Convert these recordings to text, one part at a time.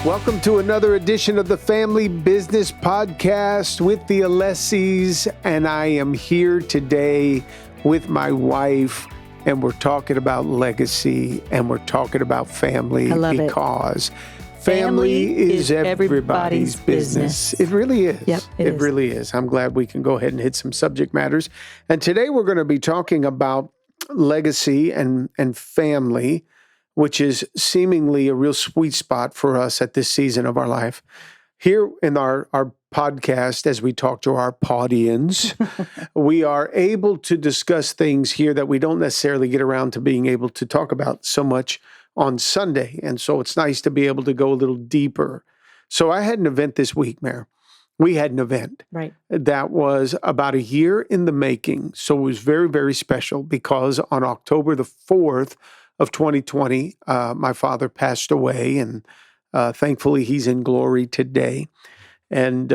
Welcome to another edition of the Family Business Podcast with the Alessis, and I am here today with my wife, and we're talking about legacy, and we're talking about family because family is everybody's business. It really is. Yep, it really is. I'm glad we can go ahead and hit some subject matters. And today we're going to be talking about legacy and family, which is seemingly a real sweet spot for us at this season of our life. Here in our podcast, as we talk to our audience, we are able to discuss things here that we don't necessarily get around to being able to talk about so much on Sunday. And so it's nice to be able to go a little deeper. So I had an event this week, Mare. We had an event that was about a year in the making. So it was very, very special because on October the 4th, of 2020, my father passed away, and thankfully he's in glory today. And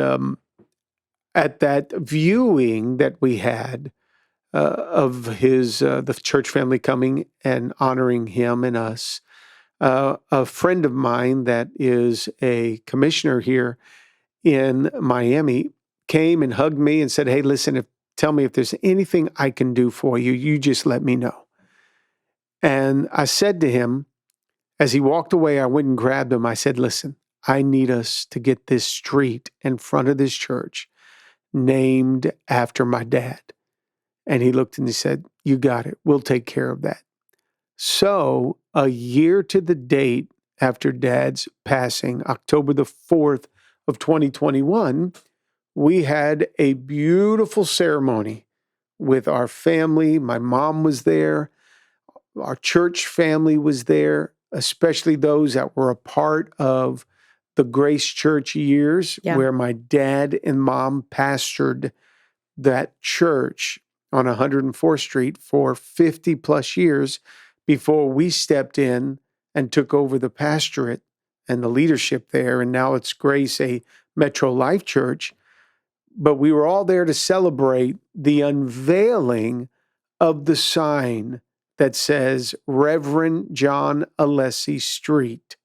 at that viewing that we had of the church family coming and honoring him and us, a friend of mine that is a commissioner here in Miami came and hugged me and said, "Hey, listen, tell me if there's anything I can do for you. You just let me know." And I said to him, as he walked away, I went and grabbed him. I said, "Listen, I need us to get this street in front of this church named after my dad." And he looked and he said, "You got it. We'll take care of that." So a year to the date after Dad's passing, October the 4th of 2021, we had a beautiful ceremony with our family. My mom was there. Our church family was there, especially those that were a part of the Grace Church years, where my dad and mom pastored that church on 104th Street for 50 plus years before we stepped in and took over the pastorate and the leadership there. And now it's Grace, a Metro Life Church. But we were all there to celebrate the unveiling of the sign that says Reverend John Alessi Street,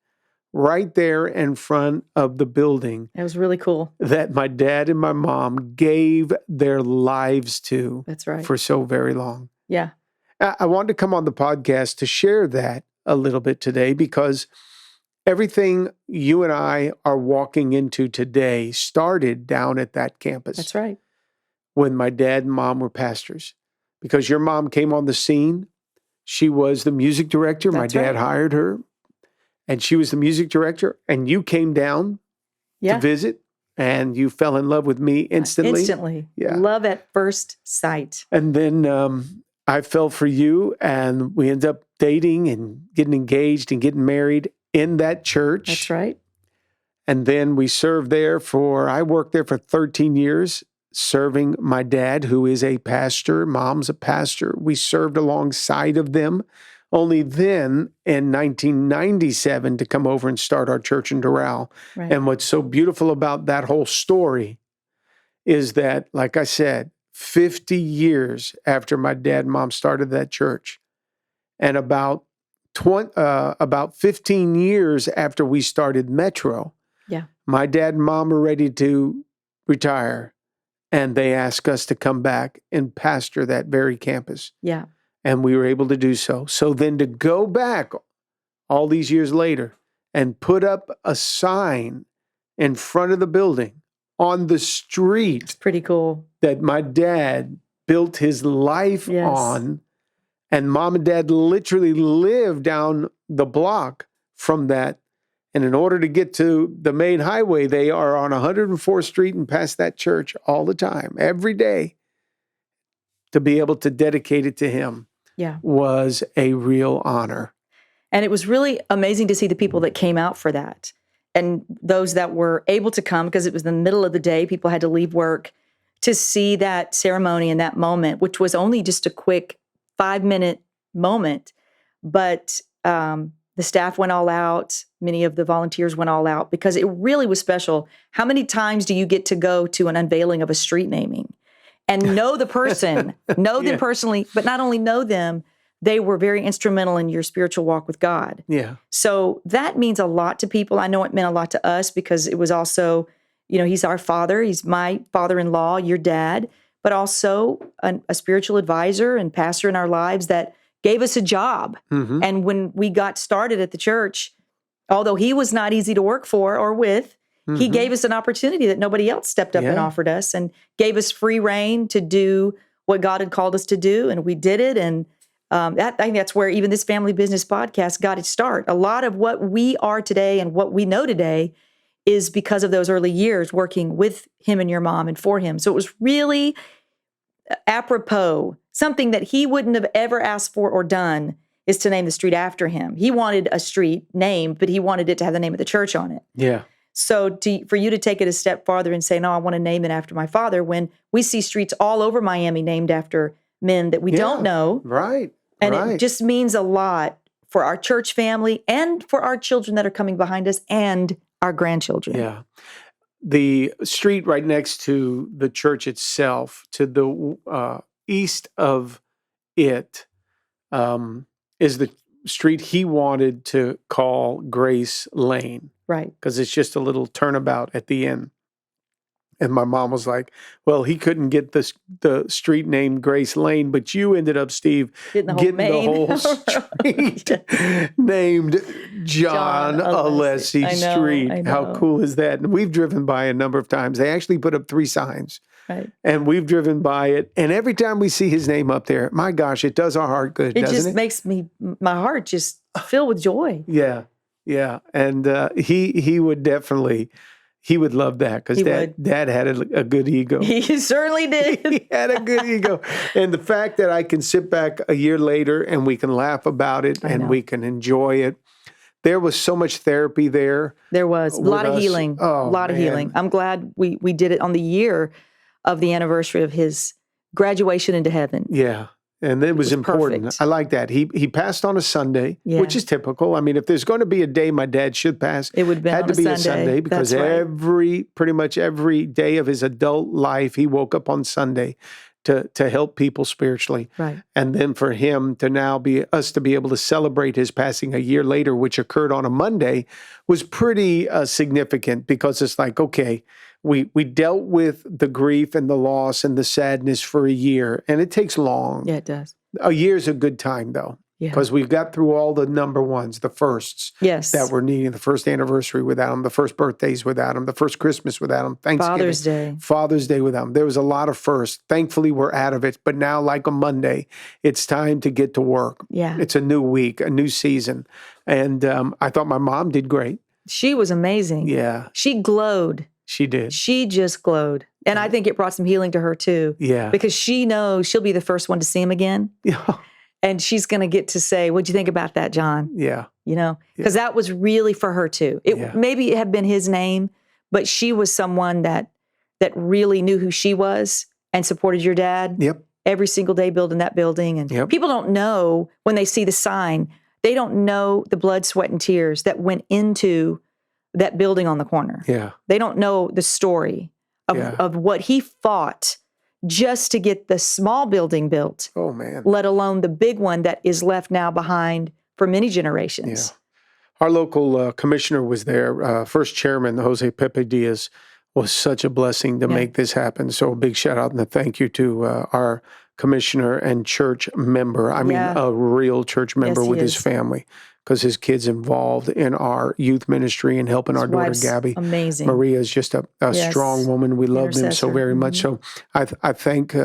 right there in front of the building. It was really cool. That my dad and my mom gave their lives to. That's right. For so very long. Yeah. I wanted to come on the podcast to share that a little bit today because everything you and I are walking into today started down at that campus. That's right. When my dad and mom were pastors. Because your mom came on the scene. She was the music director. My dad hired her, and she was the music director. And you came down to visit, and you fell in love with me instantly. Instantly. Yeah. Love at first sight. And then I fell for you, and we ended up dating and getting engaged and getting married in that church. That's right. And then we served there I worked there for 13 years. Serving my dad, who is a pastor, mom's a pastor. We served alongside of them. Only then, in 1997, to come over and start our church in Doral. Right. And what's so beautiful about that whole story is that, like I said, 50 years after my dad and mom started that church, and about 15 years after we started Metro, my dad and mom were ready to retire. And they asked us to come back and pastor that very campus. Yeah. And we were able to do so. So then to go back all these years later and put up a sign in front of the building on the street. It's pretty cool. That my dad built his life on. And mom and dad literally lived down the block from that. And in order to get to the main highway, they are on 104th Street and past that church all the time, every day. To be able to dedicate it to him was a real honor. And it was really amazing to see the people that came out for that. And those that were able to come, because it was the middle of the day, people had to leave work, to see that ceremony and that moment, which was only just a quick 5-minute moment. But the staff went all out. Many of the volunteers went all out because it really was special. How many times do you get to go to an unveiling of a street naming and know the person, know them personally, but not only know them, they were very instrumental in your spiritual walk with God. Yeah. So that means a lot to people. I know it meant a lot to us because it was also, he's our father. He's my father-in-law, your dad, but also a spiritual advisor and pastor in our lives that gave us a job. Mm-hmm. And when we got started at the church, although he was not easy to work for or with, he Mm-hmm. gave us an opportunity that nobody else stepped up and Yeah. offered us and gave us free reign to do what God had called us to do. And we did it. And I think that's where even this Family Business Podcast got its start. A lot of what we are today and what we know today is because of those early years working with him and your mom and for him. So it was really apropos. Something that he wouldn't have ever asked for or done is to name the street after him. He wanted a street named, but he wanted it to have the name of the church on it. Yeah. So for you to take it a step farther and say, no, I want to name it after my father, when we see streets all over Miami named after men that we don't know. Right. And right. it just means a lot for our church family and for our children that are coming behind us and our grandchildren. Yeah. The street right next to the church itself, to the east of it, is the street he wanted to call Grace Lane, Right. because it's just a little turnabout at the end. And my mom was like, well, he couldn't get the street named Grace Lane, but you ended up, Steve, Getting the whole street named John Alessi I know, Street. I How know. cool is that? And we've driven by a number of times. They actually put up 3 signs. Right. And we've driven by it. And every time we see his name up there, my gosh, it does our heart good, It doesn't just it? makes my heart just fill with joy. Yeah. Yeah. And he would definitely, he would love that because He dad had a good ego. He certainly did. He had a good ego. And the fact that I can sit back a year later and we can laugh about it I and know. we can enjoy it. There was so much therapy there. There was a lot with of us. healing. Oh, A lot of man. healing. I'm glad we did it on the year of the anniversary of his graduation into heaven. Yeah. And it was important. perfect. I like that. He passed on a Sunday, Yeah. which is typical. I mean, if there's going to be a day my dad should pass, It would have been had on to be a Sunday. Sunday because That's right. pretty much every day of his adult life, he woke up on Sunday to help people spiritually. Right. And then for him to now be able to celebrate his passing a year later, which occurred on a Monday, was pretty significant because it's like, okay, we dealt with the grief and the loss and the sadness for a year, and it takes long. Yeah, it does. A year's a good time though, Yeah. because we've got through all the number ones, the firsts Yes. that we're needing, the first anniversary without him, the first birthdays without him, the first Christmas without him, Thanksgiving, Father's Day. without him. There was a lot of firsts. Thankfully, we're out of it. But now, like a Monday, it's time to get to work. Yeah. It's a new week, a new season. And I thought my mom did great. She was amazing. Yeah, She glowed. she did. She just glowed. And I think it brought some healing to her too. Yeah. Because she knows she'll be the first one to see him again. Yeah. And she's going to get to say, what'd you think about that, John? Yeah. Because that was really for her too. It Yeah. maybe it had been his name, but she was someone that really knew who she was and supported your dad Yep. every single day building that building. And Yep. people don't know when they see the sign, they don't know the blood, sweat, and tears that went into that building on the corner. Yeah. They don't know the story Yeah. of what he fought just to get the small building built, Oh, man. let alone the big one that is left now behind for many generations. Our local commissioner was there. First chairman, Jose Pepe Diaz, was such a blessing to Yeah. make this happen. So a big shout out and a thank you to our commissioner and church member. I mean, Yeah. a real church member he with his is. family, because his kid's involved in our youth ministry and helping our His daughter wife's Gabby. amazing. Maria is just a Yes. strong woman. We love them so Intercessor. very much. So I thank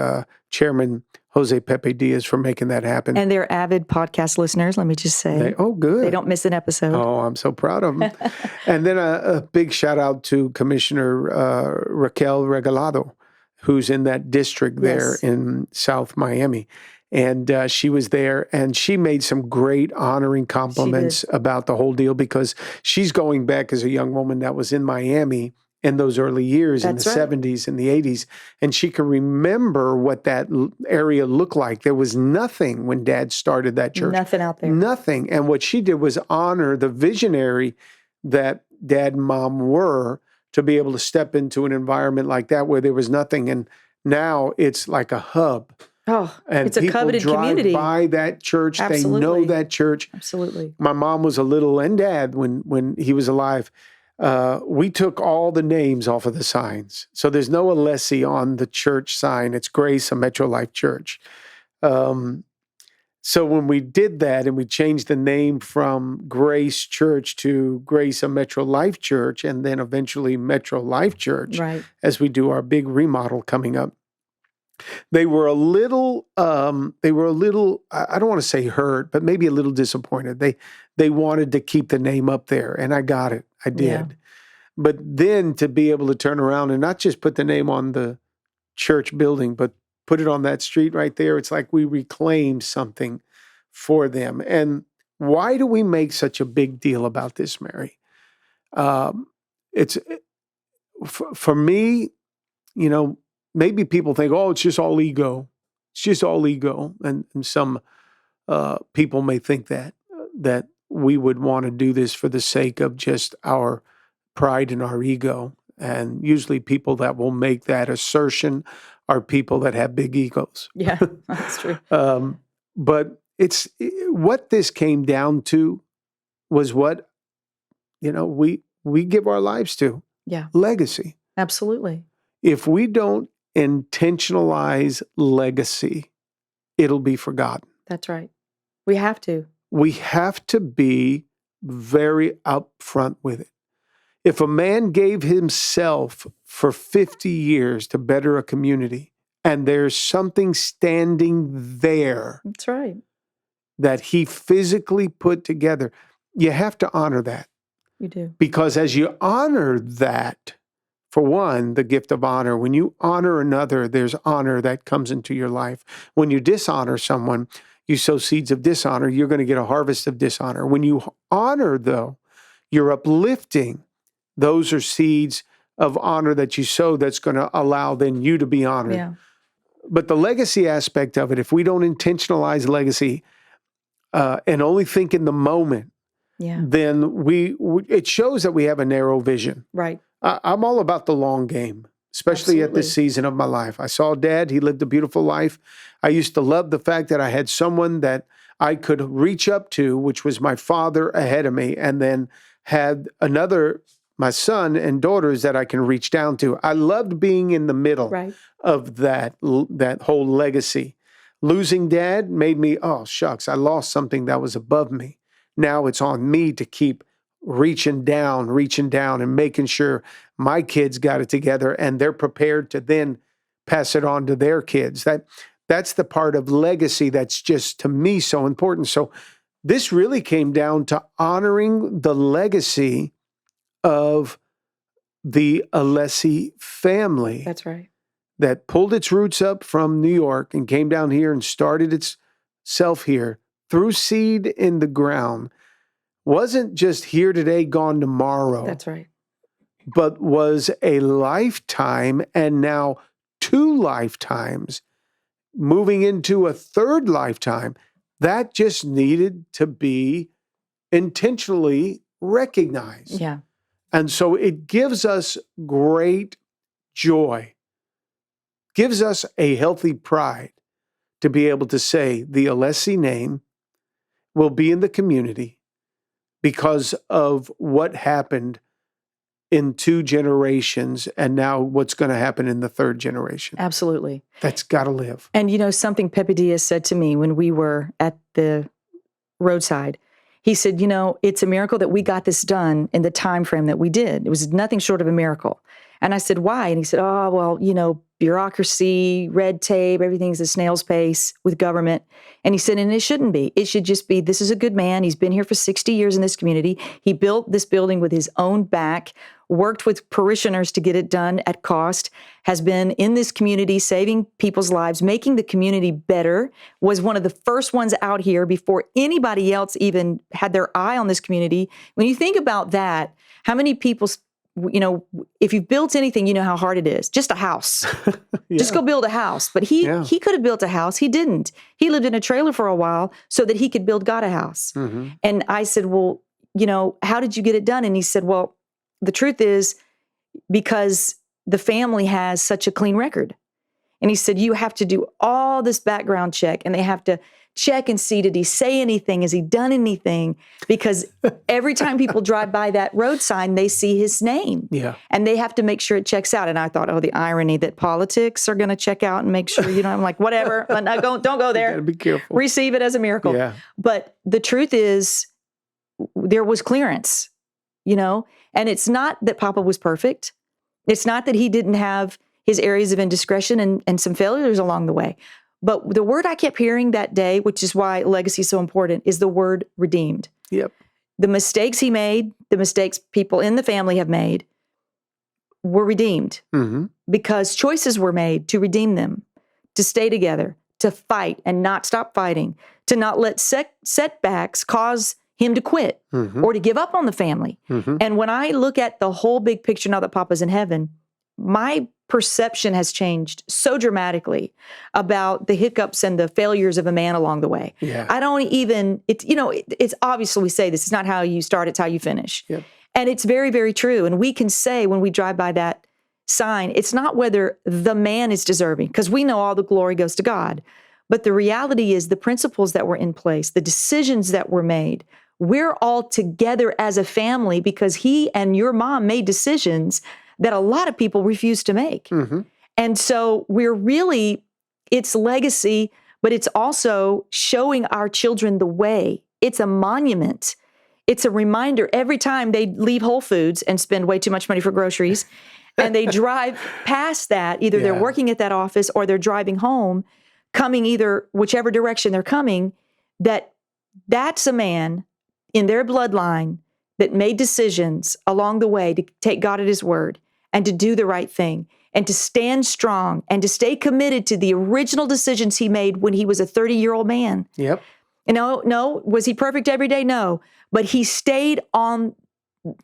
Chairman Jose Pepe Diaz for making that happen. And they're avid podcast listeners, let me just say. Good. They don't miss an episode. Oh, I'm so proud of them. And then a big shout out to Commissioner Raquel Regalado, who's in that district there Yes. in South Miami. And she was there and she made some great honoring compliments about the whole deal, because she's going back as a young woman that was in Miami in those early years That's in the right. 70s and the 80s. And she can remember what that area looked like. There was nothing when Dad started that church. Nothing out there. Nothing. And what she did was honor the visionary that Dad and Mom were, to be able to step into an environment like that where there was nothing. And now it's like a hub Oh, And it's a people coveted drive community. by that church. They know Absolutely. that church. Absolutely. My mom was a little, and dad, when he was alive, we took all the names off of the signs. So there's no Alessi on the church sign. It's Grace, a Metro Life church. So when we did that and we changed the name from Grace Church to Grace, a Metro Life church, and then eventually Metro Life Church, Right. as we do our big remodel coming up, they were a little, I don't want to say hurt, but maybe a little disappointed. They wanted to keep the name up there, and I got it. I did. Yeah. But then to be able to turn around and not just put the name on the church building, but put it on that street right there, it's like we reclaimed something for them. And why do we make such a big deal about this, Mary? It's for me, you know, maybe people think, oh, it's just all ego. It's just all ego. And some people may think that we would want to do this for the sake of just our pride and our ego. And usually people that will make that assertion are people that have big egos. Yeah, that's true. But it's what this came down to was what, we give our lives to. Yeah, Legacy. absolutely. If we don't intentionalize legacy, it'll be forgotten. That's right. We have to. We have to be very upfront with it. If a man gave himself for 50 years to better a community, and there's something standing there That's right. that he physically put together, you have to honor that. You do. Because as you honor that, for one, the gift of honor, when you honor another, there's honor that comes into your life. When you dishonor someone, you sow seeds of dishonor, you're going to get a harvest of dishonor. When you honor, though, you're uplifting. Those are seeds of honor that you sow that's going to allow then you to be honored. Yeah. But the legacy aspect of it, if we don't intentionalize legacy and only think in the moment, Yeah. then it shows that we have a narrow vision. Right. I'm all about the long game, especially at this Absolutely. season of my life. I saw Dad. He lived a beautiful life. I used to love the fact that I had someone that I could reach up to, which was my father ahead of me, and then had my son and daughters that I can reach down to. I loved being in the middle Right. of that whole legacy. Losing Dad made me, oh, shucks, I lost something that was above me. Now it's on me to keep reaching down and making sure my kids got it together and they're prepared to then pass it on to their kids. That's the part of legacy that's just, to me, so important. So this really came down to honoring the legacy of the Alessi family. That's right. That pulled its roots up from New York and came down here and started itself here, threw seed in the ground, wasn't just here today, gone tomorrow. That's right. But was a lifetime, and now 2 lifetimes, moving into a 3rd lifetime. That just needed to be intentionally recognized. Yeah. And so it gives us great joy, gives us a healthy pride to be able to say the Alessi name will be in the community because of what happened in 2 generations and now what's going to happen in the 3rd generation. Absolutely. That's got to live. And something Pepe Diaz said to me when we were at the roadside, he said, it's a miracle that we got this done in the time frame that we did. It was nothing short of a miracle. And I said, why? And he said, oh, well, bureaucracy, red tape, everything's a snail's pace with government. And he said, and it shouldn't be. It should just be, this is a good man. He's been here for 60 years in this community. He built this building with his own back, worked with parishioners to get it done at cost, has been in this community, saving people's lives, making the community better, was one of the first ones out here before anybody else even had their eye on this community. When you think about that, how many people, if you've built anything, you know how hard it is. Just a house. Yeah. Just go build a house. But he could have built a house. He didn't. He lived in a trailer for a while so that he could build God a house. Mm-hmm. And I said, well, how did you get it done? And he said, well, the truth is because the family has such a clean record. And he said, you have to do all this background check, and they have to check and see, did he say anything? Has he done anything? Because every time people drive by that road sign, they see his name. Yeah. And they have to make sure it checks out. And I thought, oh, the irony that politics are going to check out and make sure, I'm like, whatever, no, don't go there. You gotta be careful. Receive it as a miracle. Yeah. But the truth is, there was clearance, and it's not that Papa was perfect. It's not that he didn't have his areas of indiscretion and some failures along the way. But the word I kept hearing that day, which is why legacy is so important, is the word redeemed. Yep. The mistakes he made, the mistakes people in the family have made, were redeemed because choices were made to redeem them, to stay together, to fight and not stop fighting, to not let setbacks cause him to quit or to give up on the family. And when I look at the whole big picture now that Papa's in heaven, my perception has changed so dramatically about the hiccups and the failures of a man along the way. Yeah. I don't even, it's obviously we say this, it's not how you start, it's how you finish. Yep. And it's very, very true. And we can say when we drive by that sign, it's not whether the man is deserving, because we know all the glory goes to God. But the reality is the principles that were in place, the decisions that were made, we're all together as a family because he and your mom made decisions that a lot of people refuse to make. And so it's legacy, but it's also showing our children the way. It's a monument. It's a reminder every time they leave Whole Foods and spend way too much money for groceries, and they drive past that, either they're working at that office or they're driving home, coming either whichever direction they're coming, that's a man in their bloodline that made decisions along the way to take God at his word and to do the right thing and to stand strong and to stay committed to the original decisions he made when he was a 30-year-old man. Yep. No, was he perfect every day? No, but he stayed on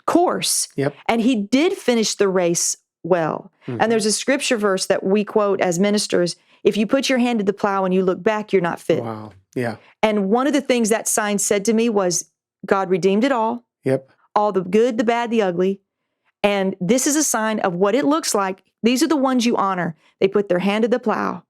course. Yep. And he did finish the race well. And there's a scripture verse that we quote as ministers: if you put your hand to the plow and you look back, you're not fit. Wow. Yeah. And one of the things that sign said to me was, God redeemed it all. Yep. All the good, the bad, the ugly. And this is a sign of what it looks like. These are the ones you honor. They put their hand to the plow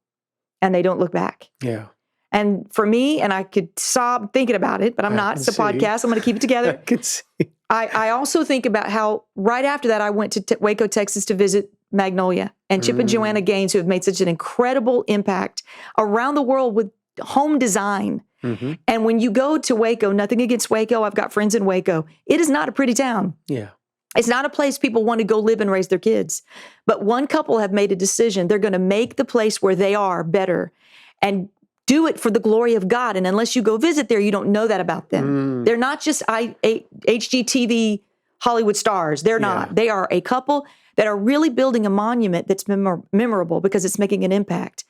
and they don't look back. Yeah. And for me, and I could sob thinking about it, but I'm not. It's a podcast. I'm going to keep it together. I can see. I also think about how right after that, I went to Waco, Texas to visit Magnolia and Chip and Joanna Gaines, who have made such an incredible impact around the world with home design. And when you go to Waco, nothing against Waco, I've got friends in Waco. It is not a pretty town. Yeah. It's not a place people want to go live and raise their kids. But one couple have made a decision. They're going to make the place where they are better and do it for the glory of God. And unless you go visit there, you don't know that about them. They're not just HGTV Hollywood stars. They're not. They are a couple that are really building a monument that's memorable because it's making an impact.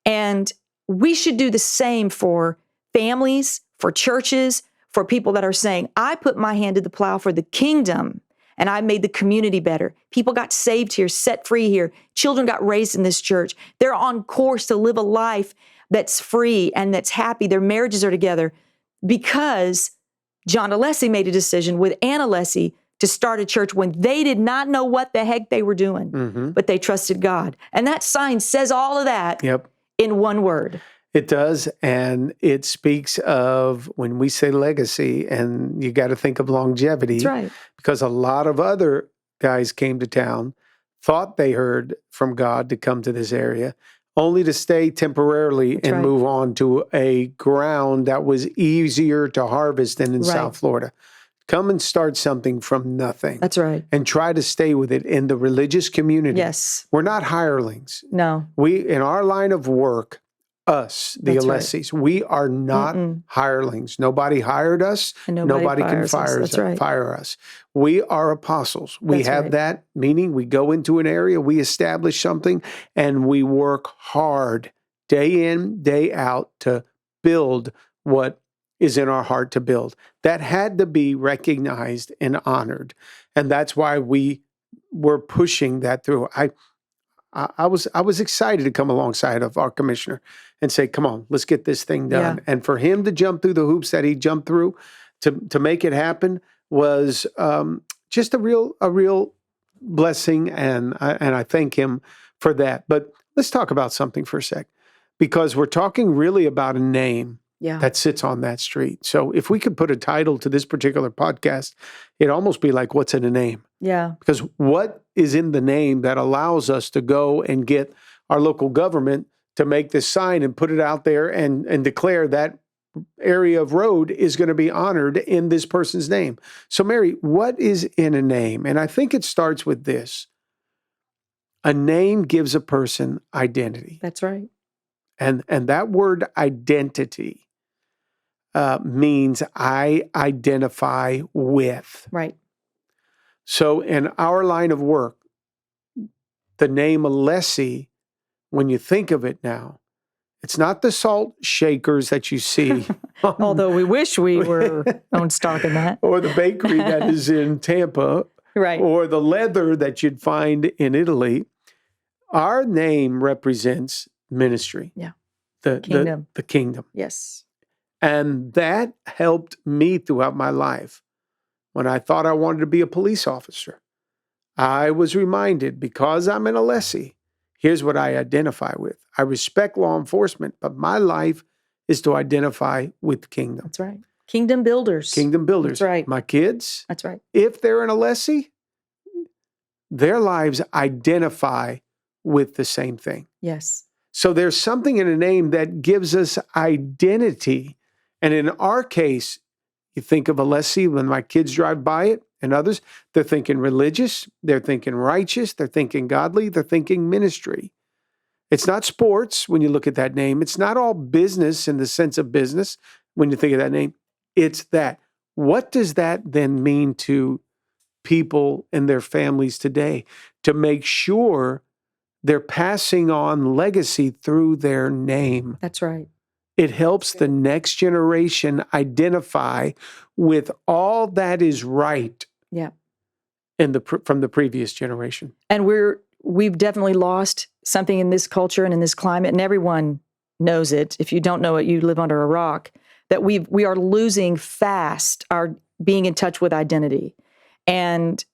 And we should do the same for families, for churches, for people that are saying, I put my hand to the plow for the kingdom and I made the community better. People got saved here, set free here. Children got raised in this church. They're on course to live a life that's free and that's happy. Their marriages are together because John Alessi made a decision with Anna Alessi to start a church when they did not know what the heck they were doing, but they trusted God. And that sign says all of that in one word. It does, and it speaks of when we say legacy, and you got to think of longevity. That's right. Because a lot of other guys came to town, thought they heard from God to come to this area, only to stay temporarily and move on to a ground that was easier to harvest than in South Florida. Come and start something from nothing. That's right. And try to stay with it in the religious community. Yes. We're not hirelings. No. We, in our line of work, us, the Alessis, we are not hirelings. Nobody hired us. And nobody can fire us. We are apostles. We have that, meaning we go into an area, we establish something, and we work hard day in, day out to build what is in our heart to build. That had to be recognized and honored. And that's why we were pushing that through. I was excited to come alongside of our commissioner and say, come on, let's get this thing done. And for him to jump through the hoops that he jumped through to make it happen was just a real blessing. And I thank him for that. But let's talk about something for a sec, because we're talking really about a name Yeah. that sits on that street. So if we could put a title to this particular podcast, it'd almost be like, what's in a name? Yeah. Because what is in the name that allows us to go and get our local government to make this sign and put it out there and declare that area of road is going to be honored in this person's name? So, Mary, what is in a name? And I think it starts with this. A name gives a person identity. That's right. And that word identity means I identify with. Right. So in our line of work, the name Alessi, when you think of it now, it's not the salt shakers that you see. Although we wish we were on stock in that. Or the bakery that is in Tampa. Right. Or the leather that you'd find in Italy. Our name represents ministry. Yeah. Kingdom. The kingdom. Yes. And that helped me throughout my life. When I thought I wanted to be a police officer, I was reminded, because I'm an Alessi, here's what I identify with. I respect law enforcement, but my life is to identify with kingdom. That's right. Kingdom builders. Kingdom builders. That's right. My kids, That's right. if they're an Alessi, their lives identify with the same thing. Yes. So there's something in a name that gives us identity. And in our case, you think of Alessi, when my kids drive by it and others, they're thinking religious, they're thinking righteous, they're thinking godly, they're thinking ministry. It's not sports when you look at that name. It's not all business in the sense of business when you think of that name. It's that. What does that then mean to people and their families today to make sure they're passing on legacy through their name? That's right. It helps the next generation identify with all that is right. Yeah. From the previous generation. And we've definitely lost something in this culture and in this climate, and everyone knows it. If you don't know it, you live under a rock. That we are losing fast our being in touch with identity. And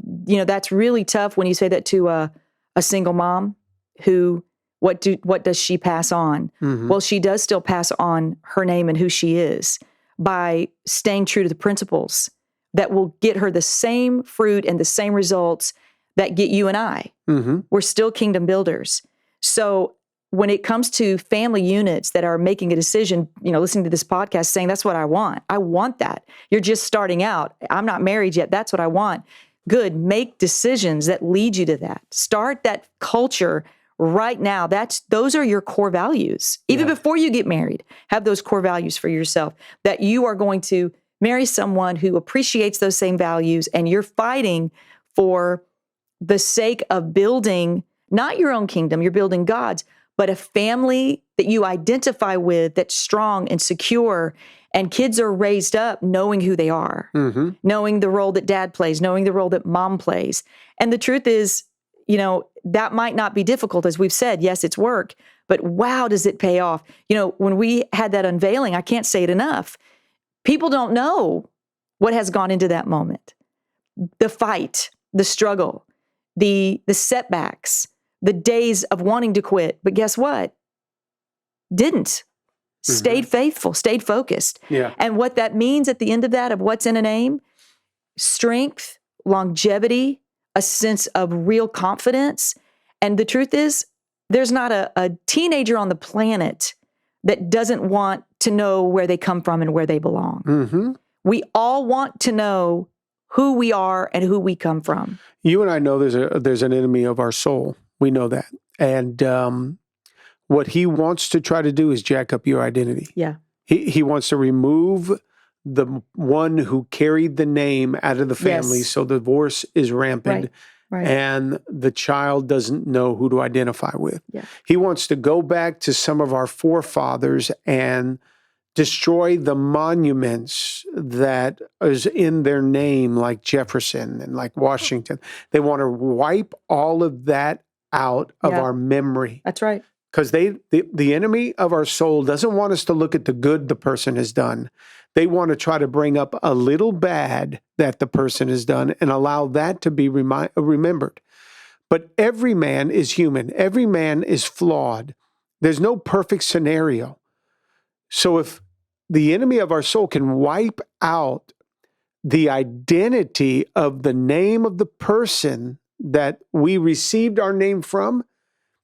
that's really tough when you say that to a single mom who what does she pass on? Mm-hmm. Well, she does still pass on her name and who she is by staying true to the principles that will get her the same fruit and the same results that get you and I. Mm-hmm. We're still kingdom builders. So when it comes to family units that are making a decision, listening to this podcast saying, that's what I want that. You're just starting out. I'm not married yet. That's what I want. Good. Make decisions that lead you to that. Start that culture right now. Those are your core values. Even before you get married, have those core values for yourself, that you are going to marry someone who appreciates those same values, and you're fighting for the sake of building not your own kingdom, you're building God's, but a family that you identify with that's strong and secure. And kids are raised up knowing who they are, Mm-hmm. knowing the role that dad plays, knowing the role that mom plays. And the truth is, that might not be difficult, as we've said. Yes, it's work, but wow, does it pay off? When we had that unveiling, I can't say it enough. People don't know what has gone into that moment. The fight, the struggle, the setbacks, the days of wanting to quit. But guess what? Didn't. Stayed faithful, stayed focused. Yeah. And what that means at the end of that, of what's in a name, strength, longevity, a sense of real confidence. And the truth is, there's not a teenager on the planet that doesn't want to know where they come from and where they belong. Mm-hmm. We all want to know who we are and who we come from. You and I know there's an enemy of our soul. We know that. And what he wants to try to do is jack up your identity. Yeah. He wants to remove the one who carried the name out of the family, Yes. so divorce is rampant. Right. And the child doesn't know who to identify with. Yeah. He wants to go back to some of our forefathers and destroy the monuments that is in their name, like Jefferson and like Washington. They want to wipe all of that out of Yeah. our memory. That's right. Because the enemy of our soul doesn't want us to look at the good the person has done. They want to try to bring up a little bad that the person has done and allow that to be remembered. But every man is human. Every man is flawed. There's no perfect scenario. So if the enemy of our soul can wipe out the identity of the name of the person that we received our name from,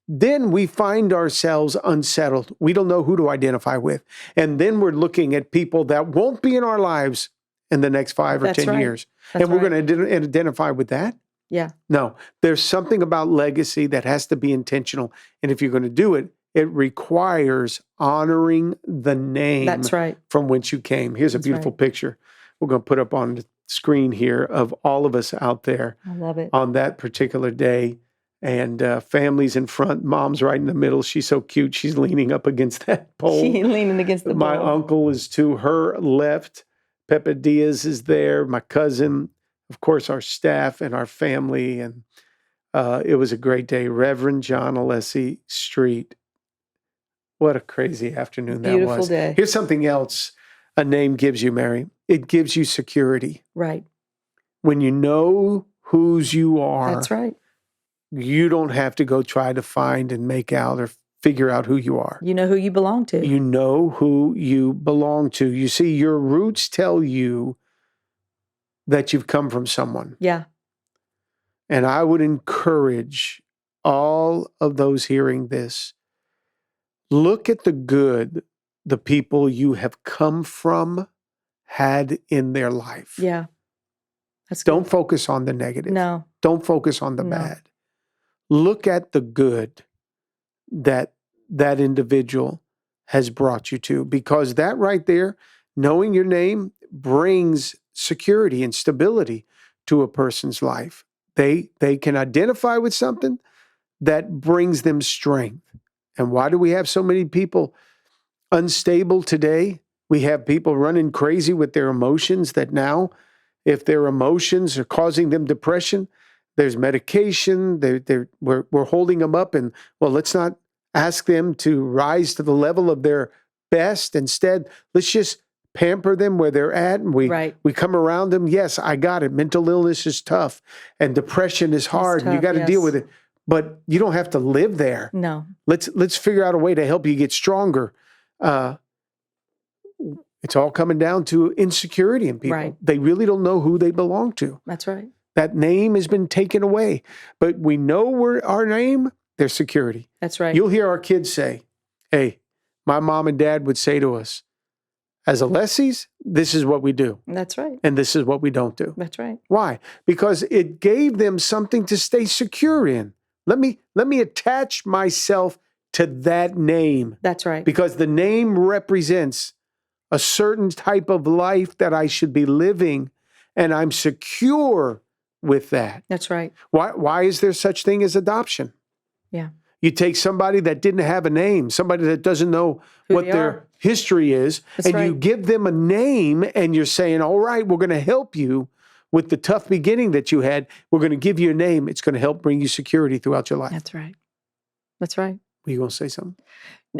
then we find ourselves unsettled. We don't know who to identify with. And then we're looking at people that won't be in our lives in the next 5 or That's 10 right. years. That's and we're right. going to identify with that? Yeah. No, there's something about legacy that has to be intentional. And if you're going to do it, it requires honoring the name That's right. from whence you came. Here's a That's beautiful right. picture we're going to put up on the screen here of all of us out there I love it. on that particular day. And families in front, mom's right in the middle. She's so cute. She's leaning up against that pole. She leaning against the My pole. uncle is to her left. Pepe Diaz is there. My cousin, of course, our staff and our family. And it was a great day. Reverend John Alessi Street. What a crazy afternoon that Beautiful was. day. Here's something else a name gives you, Mary. It gives you security. Right. When you know whose you are, That's right. you don't have to go try to find and make out or figure out who you are. You know who you belong to. You know who you belong to. You see, your roots tell you that you've come from someone. Yeah. And I would encourage all of those hearing this, look at the good the people you have come from had in their life. Yeah. That's good. Don't focus on the negative. No. Don't focus on the No. bad. Look at the good that that individual has brought you to, because that right there, knowing your name, brings security and stability to a person's life. They can identify with something that brings them strength. And why do we have so many people unstable today? We have people running crazy with their emotions that now, if their emotions are causing them depression, there's medication. We're holding them up, and well, let's not ask them to rise to the level of their best. Instead, let's just pamper them where they're at, and we come around them. Yes, I got it. Mental illness is tough, and depression is hard, and you got to deal with it. But you don't have to live there. No. Let's figure out a way to help you get stronger. It's all coming down to insecurity in people. Right. They really don't know who they belong to. That's right. That name has been taken away. But we know our name, there's security. That's right. You'll hear our kids say, hey, my mom and dad would say to us, as Alessis, this is what we do. That's right. And this is what we don't do. That's right. Why? Because it gave them something to stay secure in. Let me attach myself to that name. That's right. Because the name represents a certain type of life that I should be living, and I'm secure with that. That's right. Why is there such thing as adoption? Yeah. You take somebody that didn't have a name, somebody that doesn't know what their history is, and you give them a name, and you're saying, all right, we're going to help you with the tough beginning that you had. We're going to give you a name. It's going to help bring you security throughout your life. That's right. That's right. Were you going to say something?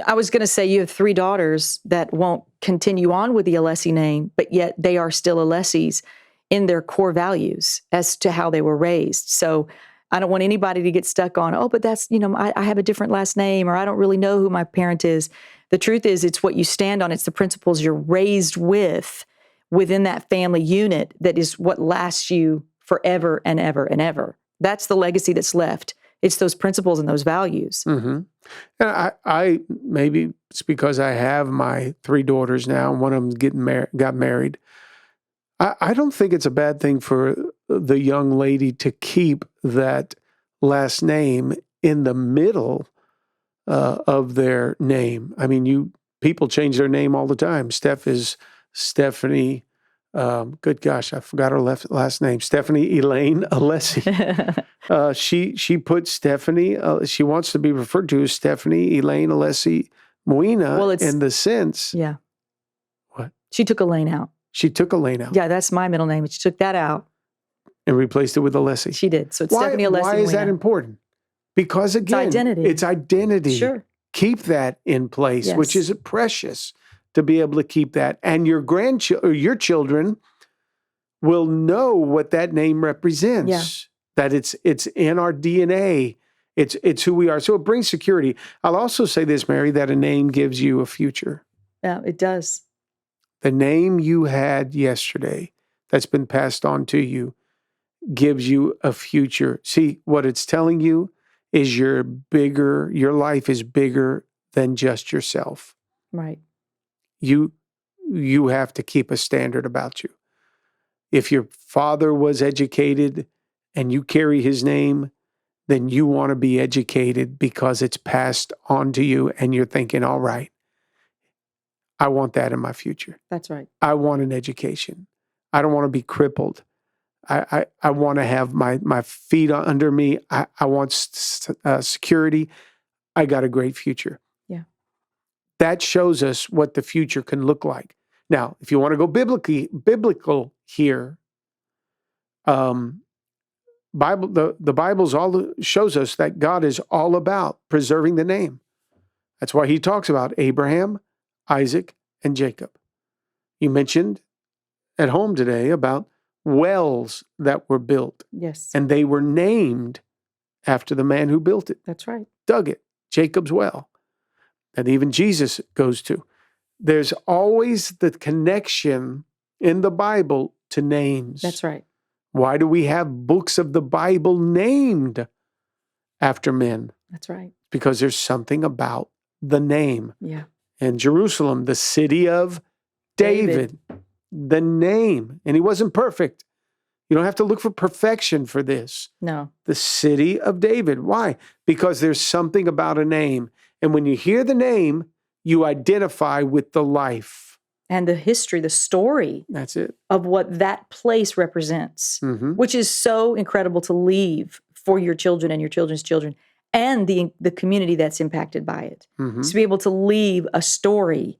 I was going to say you have 3 daughters that won't continue on with the Alessi name, but yet they are still Alessis in their core values as to how they were raised. So I don't want anybody to get stuck on, oh, but that's, I have a different last name, or I don't really know who my parent is. The truth is, it's what you stand on. It's the principles you're raised with within that family unit that is what lasts you forever and ever and ever. That's the legacy that's left. It's those principles and those values. Mm-hmm. And I maybe it's because I have my 3 daughters now, and one of them got married. I don't think it's a bad thing for the young lady to keep that last name in the middle of their name. I mean, people change their name all the time. Steph is Stephanie. Good gosh, I forgot her last name. Stephanie Elaine Alessi. She put Stephanie. She wants to be referred to as Stephanie Elaine Alessi Moina in the sense. Yeah. What? She took Elaine out. She took Elaine out. Yeah, that's my middle name. She took that out and replaced it with Alessi. She did. So it's Stephanie Alessi. Why is that important? Because again, it's identity. Sure. Keep that in place, which is precious to be able to keep that. And your grandchildren, your children will know what that name represents. Yeah. that it's in our DNA. It's who we are. So it brings security. I'll also say this, Mary, that a name gives you a future. Yeah, it does. The name you had yesterday that's been passed on to you gives you a future. See, what it's telling you is your life is bigger than just yourself. Right. You have to keep a standard about you. If your father was educated and you carry his name, then you want to be educated because it's passed on to you and you're thinking, all right, I want that in my future. That's right. I want an education. I don't want to be crippled. I want to have my feet under me. I want security. I got a great future. Yeah. That shows us what the future can look like. Now, if you want to go biblical here, the Bible's all shows us that God is all about preserving the name. That's why he talks about Abraham, Isaac, and Jacob. You mentioned at home today about wells that were built. Yes. And they were named after the man who built it, That's right. dug it, Jacob's well. And even Jesus goes to. There's always the connection in the Bible to names. That's right. Why do we have books of the Bible named after men? That's right. Because there's something about the name. Yeah. And Jerusalem, the city of David, the name. And he wasn't perfect. You don't have to look for perfection for this. No. The city of David. Why? Because there's something about a name. And when you hear the name, you identify with the life. And the history, the story That's it. of what that place represents, Mm-hmm. which is so incredible to leave for your children and your children's children and the community that's impacted by it. Mm-hmm. To be able to leave a story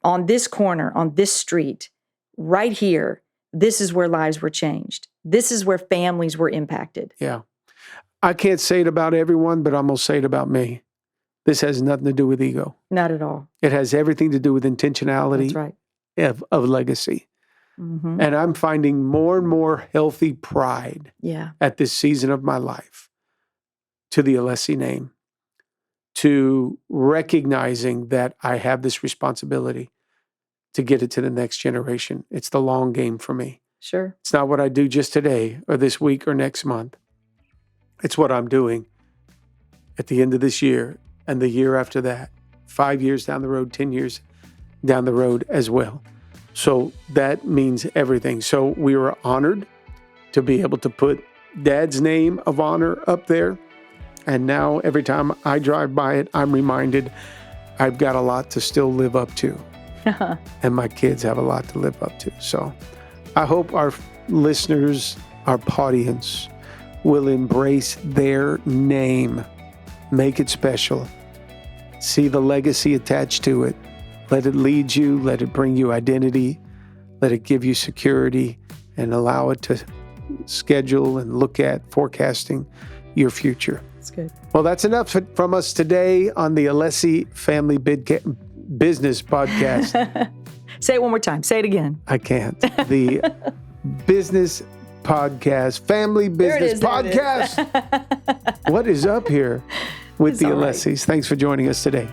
on this corner, on this street, right here. This is where lives were changed. This is where families were impacted. Yeah. I can't say it about everyone, but I'm going to say it about me. This has nothing to do with ego. Not at all. It has everything to do with intentionality That's right. of legacy. Mm-hmm. And I'm finding more and more healthy pride Yeah. at this season of my life to the Alessi name, to recognizing that I have this responsibility to get it to the next generation. It's the long game for me. Sure. It's not what I do just today or this week or next month. It's what I'm doing at the end of this year and the year after that, 5 years down the road, 10 years down the road as well. So that means everything. So we were honored to be able to put Dad's name of honor up there. And now every time I drive by it, I'm reminded I've got a lot to still live up to. And my kids have a lot to live up to. So I hope our listeners, our audience, will embrace their name. Make it special. See the legacy attached to it. Let it lead you. Let it bring you identity. Let it give you security and allow it to schedule and look at forecasting your future. That's good. Well, that's enough from us today on the Alessi Family Business Podcast. Say it one more time. Say it again. I can't. The Business Podcast, Family Business Podcast. What is up here with It's the all right. Alessis? Thanks for joining us today.